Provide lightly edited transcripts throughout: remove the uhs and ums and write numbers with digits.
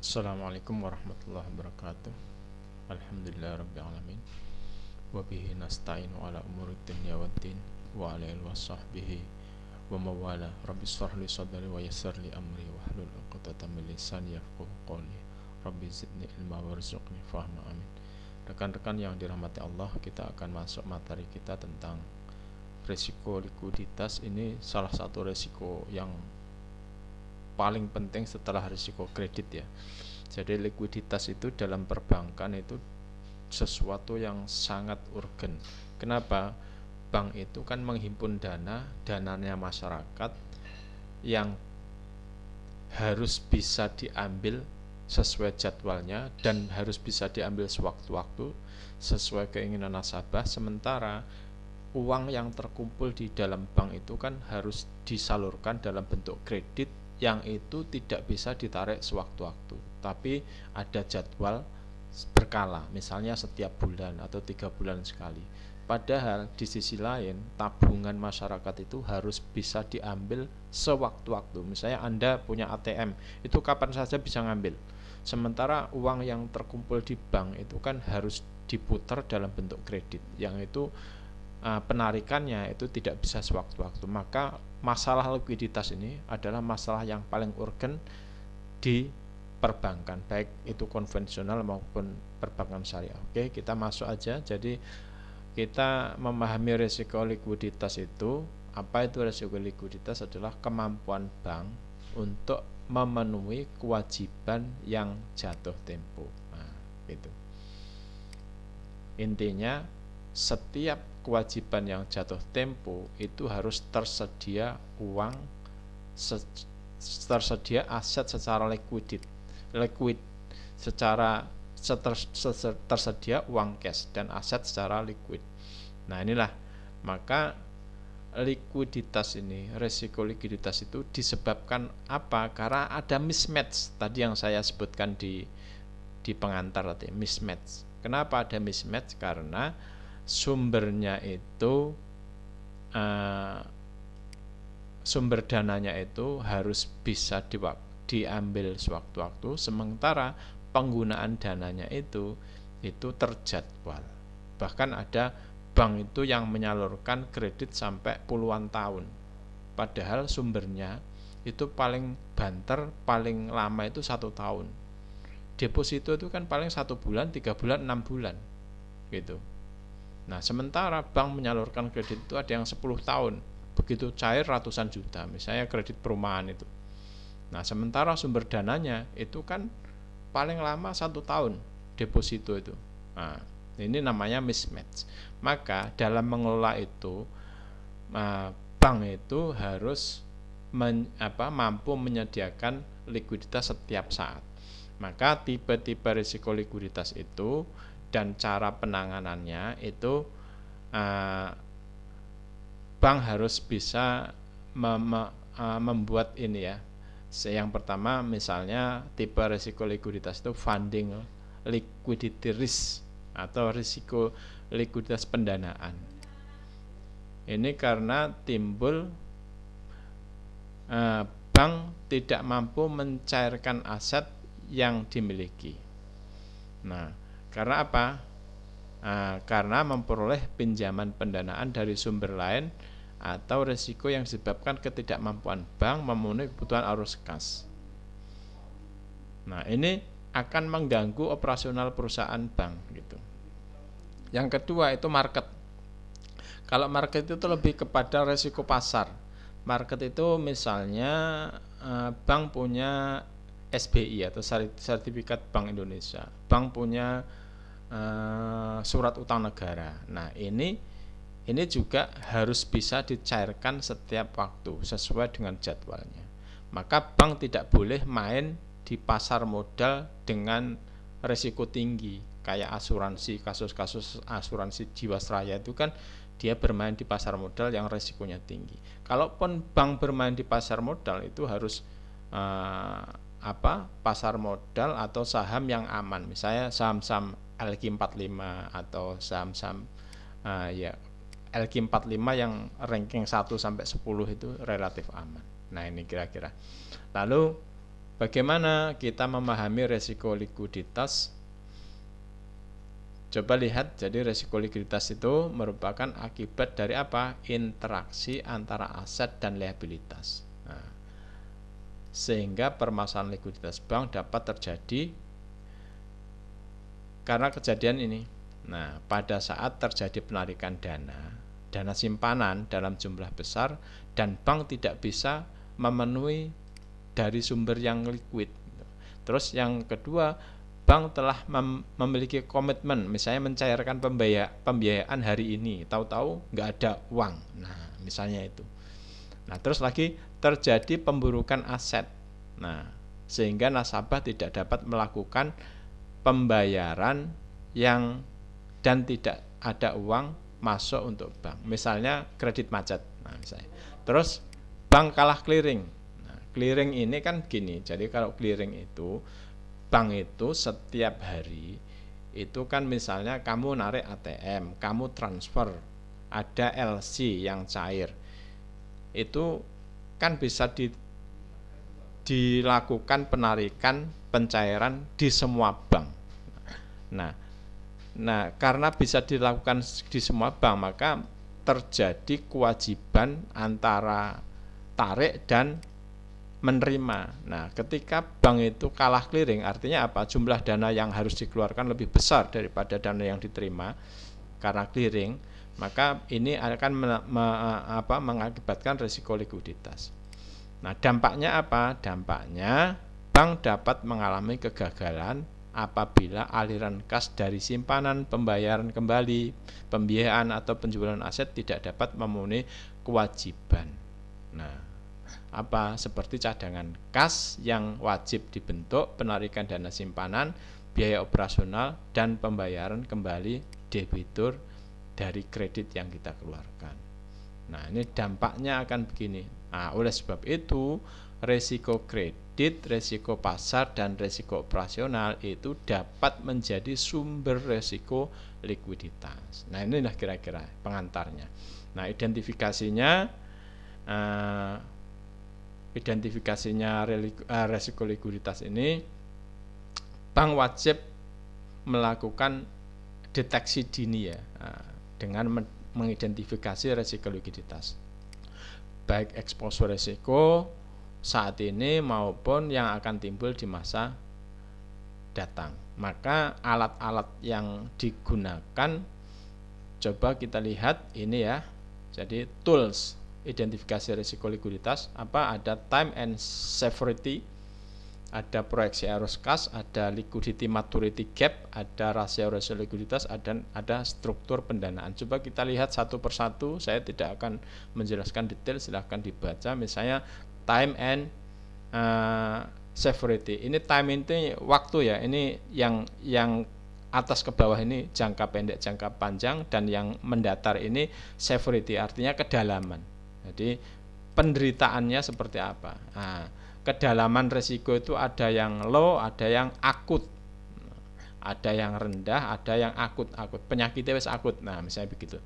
Assalamualaikum warahmatullahi wabarakatuh. Alhamdulillahirabbil alamin. Wa bihi nasta'inu ala umuri dunya waddin wa ala alihi washabbihi wa mawala. Rabbi shrah li sadri wa yassir li amri wa hlul 'uqdatam min lisani yafqahu qawli. Rabbi zidni ilma warzuqni fahma. Amin. Rekan-rekan yang dirahmati Allah, kita akan masuk materi kita tentang risiko likuiditas. Ini salah satu risiko yang paling penting setelah risiko kredit ya. Jadi likuiditas itu dalam perbankan itu sesuatu yang sangat urgen. Kenapa? Bank itu kan menghimpun dananya masyarakat yang harus bisa diambil sesuai jadwalnya dan harus bisa diambil sewaktu-waktu sesuai keinginan nasabah. Sementara uang yang terkumpul di dalam bank itu kan harus disalurkan dalam bentuk kredit yang itu tidak bisa ditarik sewaktu-waktu, tapi ada jadwal berkala, misalnya setiap bulan atau 3 bulan sekali. Padahal di sisi lain tabungan masyarakat itu harus bisa diambil sewaktu-waktu. Misalnya Anda punya ATM, itu kapan saja bisa ngambil. Sementara uang yang terkumpul di bank itu kan harus diputar dalam bentuk kredit, yang itu penarikannya itu tidak bisa sewaktu-waktu. Maka masalah likuiditas ini adalah masalah yang paling urgen di perbankan, baik itu konvensional maupun perbankan syariah. Oke, kita masuk aja. Jadi kita memahami risiko likuiditas itu. Apa itu risiko likuiditas? Adalah kemampuan bank untuk memenuhi kewajiban yang jatuh tempo. Nah, itu intinya. Setiap kewajiban yang jatuh tempo itu harus tersedia uang, tersedia aset secara liquid, secara tersedia uang cash dan aset secara liquid. Nah inilah, maka likuiditas ini, resiko likuiditas itu disebabkan apa? Karena ada mismatch tadi yang saya sebutkan di pengantar tadi, mismatch. Kenapa ada mismatch? Karena sumbernya itu sumber dananya itu harus bisa diambil sewaktu-waktu, sementara penggunaan dananya itu terjadwal. Bahkan ada bank itu yang menyalurkan kredit sampai puluhan tahun, padahal sumbernya itu paling banter, paling lama itu 1 tahun. Deposito itu kan paling 1 bulan, 3 bulan, 6 bulan gitu. Nah sementara bank menyalurkan kredit itu ada yang 10 tahun, begitu cair ratusan juta, misalnya kredit perumahan itu. Nah sementara sumber dananya itu kan paling lama 1 tahun deposito itu. Nah ini namanya mismatch. Maka dalam mengelola itu bank itu harus mampu menyediakan likuiditas setiap saat. Maka tipe-tipe risiko likuiditas itu dan cara penanganannya itu bank harus bisa membuat ini ya. Yang pertama misalnya tipe risiko likuiditas itu funding liquidity risk atau risiko likuiditas pendanaan. Ini karena timbul bank tidak mampu mencairkan aset yang dimiliki. Nah karena apa? Karena memperoleh pinjaman pendanaan dari sumber lain atau risiko yang disebabkan ketidakmampuan bank memenuhi kebutuhan arus kas. Nah ini akan mengganggu operasional perusahaan bank gitu. Yang kedua itu market. Kalau market itu lebih kepada risiko pasar. Market itu misalnya bank punya SBI atau sertifikat Bank Indonesia. Bank punya surat utang negara. Nah ini juga harus bisa dicairkan setiap waktu sesuai dengan jadwalnya. Maka bank tidak boleh main di pasar modal dengan risiko tinggi, kayak asuransi, kasus-kasus asuransi Jiwasraya itu kan dia bermain di pasar modal yang risikonya tinggi. Kalaupun bank bermain di pasar modal itu harus pasar modal atau saham yang aman, misalnya saham-saham LQ45 atau saham-saham LQ45 yang ranking 1 sampai 10 itu relatif aman. Nah ini kira-kira. Lalu bagaimana kita memahami resiko likuiditas? Coba lihat, jadi resiko likuiditas itu merupakan akibat dari apa? Interaksi antara aset dan liabilitas. Nah, sehingga permasalahan likuiditas bank dapat terjadi karena kejadian ini. Nah, pada saat terjadi penarikan dana simpanan dalam jumlah besar dan bank tidak bisa memenuhi dari sumber yang liquid. Terus yang kedua, bank telah memiliki komitmen, misalnya mencairkan pembiayaan hari ini, tahu-tahu nggak ada uang. Nah, misalnya itu. Nah, terus lagi terjadi pemburukan aset. Nah, sehingga nasabah tidak dapat melakukan pembayaran dan tidak ada uang masuk untuk bank. Misalnya kredit macet. Nah, misalnya. Terus bank kalah clearing. Clearing ini kan gini, jadi kalau clearing itu, bank itu setiap hari itu kan misalnya kamu narik ATM, kamu transfer, ada LC yang cair, itu kan bisa dilakukan penarikan pencairan di semua bank. Nah, karena bisa dilakukan di semua bank, maka terjadi kewajiban antara tarik dan menerima. Nah, ketika bank itu kalah clearing, artinya apa? Jumlah dana yang harus dikeluarkan lebih besar daripada dana yang diterima karena clearing, maka ini akan mengakibatkan risiko likuiditas. Nah, dampaknya apa? Dampaknya bank dapat mengalami kegagalan apabila aliran kas dari simpanan, pembayaran kembali, pembiayaan atau penjualan aset tidak dapat memenuhi kewajiban. Nah, seperti cadangan kas yang wajib dibentuk, penarikan dana simpanan, biaya operasional, dan pembayaran kembali debitur dari kredit yang kita keluarkan. Nah, ini dampaknya akan begini. Nah, oleh sebab itu, resiko kredit, resiko pasar, dan resiko operasional itu dapat menjadi sumber resiko likuiditas. Nah, inilah kira-kira pengantarnya. Nah, identifikasinya resiko likuiditas ini, bank wajib melakukan deteksi dini ya, dengan mengidentifikasi resiko likuiditas, baik eksposur resiko saat ini maupun yang akan timbul di masa datang. Maka alat-alat yang digunakan, coba kita lihat ini ya. Jadi tools identifikasi risiko likuiditas ada time and severity, ada proyeksi arus kas, ada liquidity maturity gap, ada rasio likuiditas, ada struktur pendanaan. Coba kita lihat satu persatu, saya tidak akan menjelaskan detail, silahkan dibaca. Misalnya time and severity, ini time ini waktu ya, ini yang atas ke bawah ini jangka pendek, jangka panjang, dan yang mendatar ini severity, artinya kedalaman. Jadi penderitaannya seperti apa? Nah, kedalaman risiko itu ada yang low, ada yang akut, ada yang rendah, ada yang akut. Penyakitnya wis akut. Nah, misalnya begitu.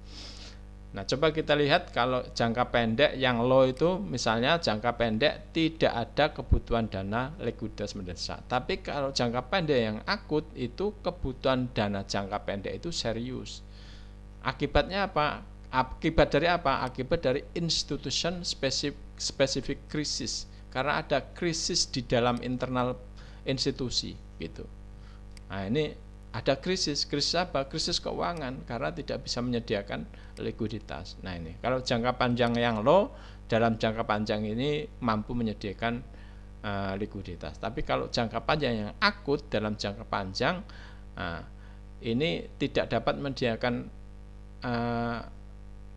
Nah, coba kita lihat kalau jangka pendek yang low itu, misalnya jangka pendek tidak ada kebutuhan dana likuiditas mendesak. Tapi kalau jangka pendek yang akut itu kebutuhan dana jangka pendek itu serius. Akibatnya apa? Akibat dari apa? Akibat dari institution specific krisis, karena ada krisis di dalam internal institusi gitu. Nah, ini ada krisis apa? Krisis keuangan karena tidak bisa menyediakan likuiditas. Nah, ini kalau jangka panjang yang low, dalam jangka panjang ini mampu menyediakan likuiditas. Tapi kalau jangka panjang yang akut dalam jangka panjang, ini tidak dapat menyediakan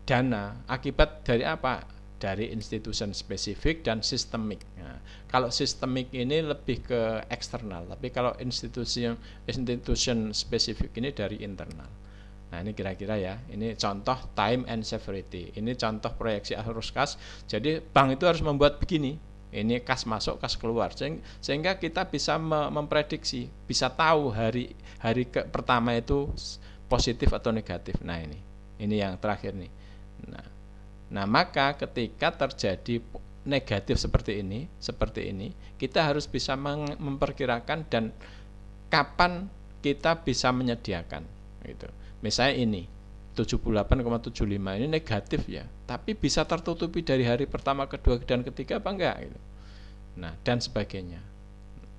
dana. Akibat dari apa? Dari institution spesifik dan sistemik. Nah, kalau sistemik ini lebih ke eksternal, tapi kalau institution spesifik ini dari internal. Nah, ini kira-kira ya, ini contoh time and severity. Ini contoh proyeksi arus kas. Jadi bank itu harus membuat begini. Ini kas masuk, kas keluar, sehingga kita bisa memprediksi, bisa tahu hari pertama itu positif atau negatif. Nah, ini yang terakhir nih. Nah, maka ketika terjadi negatif seperti ini, kita harus bisa memperkirakan dan kapan kita bisa menyediakan gitu. Misalnya ini 78,75 ini negatif ya, tapi bisa tertutupi dari hari pertama, kedua, dan ketiga apa enggak gitu. Nah, dan sebagainya.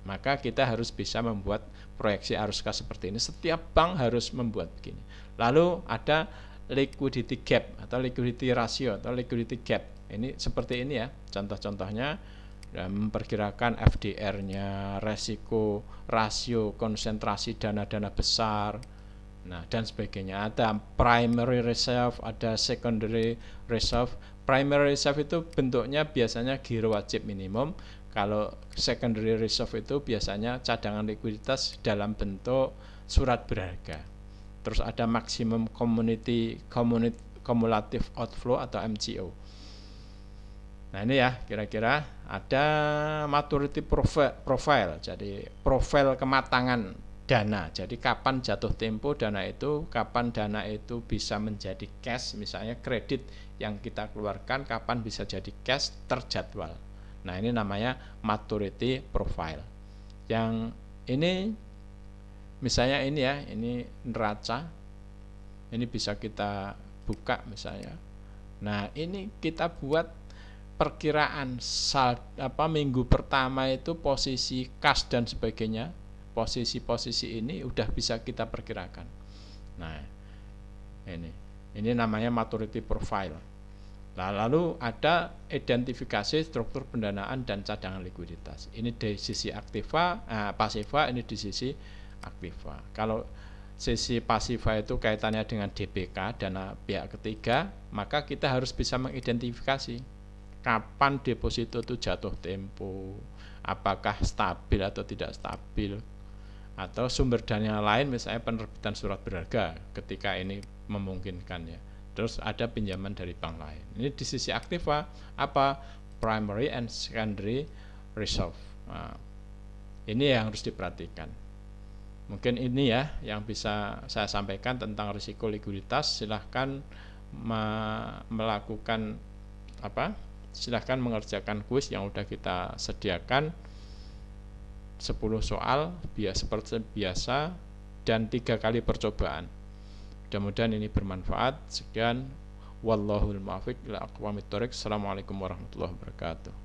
Maka kita harus bisa membuat proyeksi arus kas seperti ini. Setiap bank harus membuat begini. Lalu ada liquidity gap atau liquidity ratio atau liquidity gap. Ini seperti ini ya. Contoh-contohnya memperkirakan FDR-nya, resiko, rasio, konsentrasi dana-dana besar, nah dan sebagainya. Ada primary reserve, ada secondary reserve. Primary reserve itu bentuknya biasanya giro wajib minimum. Kalau secondary reserve itu biasanya cadangan likuiditas dalam bentuk surat berharga. Terus ada maximum cumulative outflow atau MCO. Nah ini ya kira-kira ada maturity profile, jadi profil kematangan dana. Jadi kapan jatuh tempo dana itu, kapan dana itu bisa menjadi cash, misalnya kredit yang kita keluarkan kapan bisa jadi cash terjadwal. Nah ini namanya maturity profile. Yang ini misalnya ini ya, ini neraca, ini bisa kita buka misalnya. Nah ini kita buat perkiraan minggu pertama itu posisi kas dan sebagainya, posisi-posisi ini udah bisa kita perkirakan. Nah ini namanya maturity profile. Lalu ada identifikasi struktur pendanaan dan cadangan likuiditas. Ini dari sisi pasiva, ini di sisi aktiva. Kalau sisi pasiva itu kaitannya dengan DPK, dana pihak ketiga, maka kita harus bisa mengidentifikasi kapan deposito itu jatuh tempo, apakah stabil atau tidak stabil, atau sumber dana lain misalnya penerbitan surat berharga ketika ini memungkinkan ya. Terus ada pinjaman dari bank lain. Ini di sisi aktiva apa? Primary and secondary reserve. Nah, ini yang harus diperhatikan. Mungkin ini ya yang bisa saya sampaikan tentang risiko likuiditas. Silahkan melakukan silahkan mengerjakan kuis yang sudah kita sediakan 10 soal seperti biasa dan 3 kali percobaan. Mudah-mudahan ini bermanfaat. Sekian, wallahul muwaffiq ila aqwamit thoriq. Assalamualaikum warahmatullahi wabarakatuh.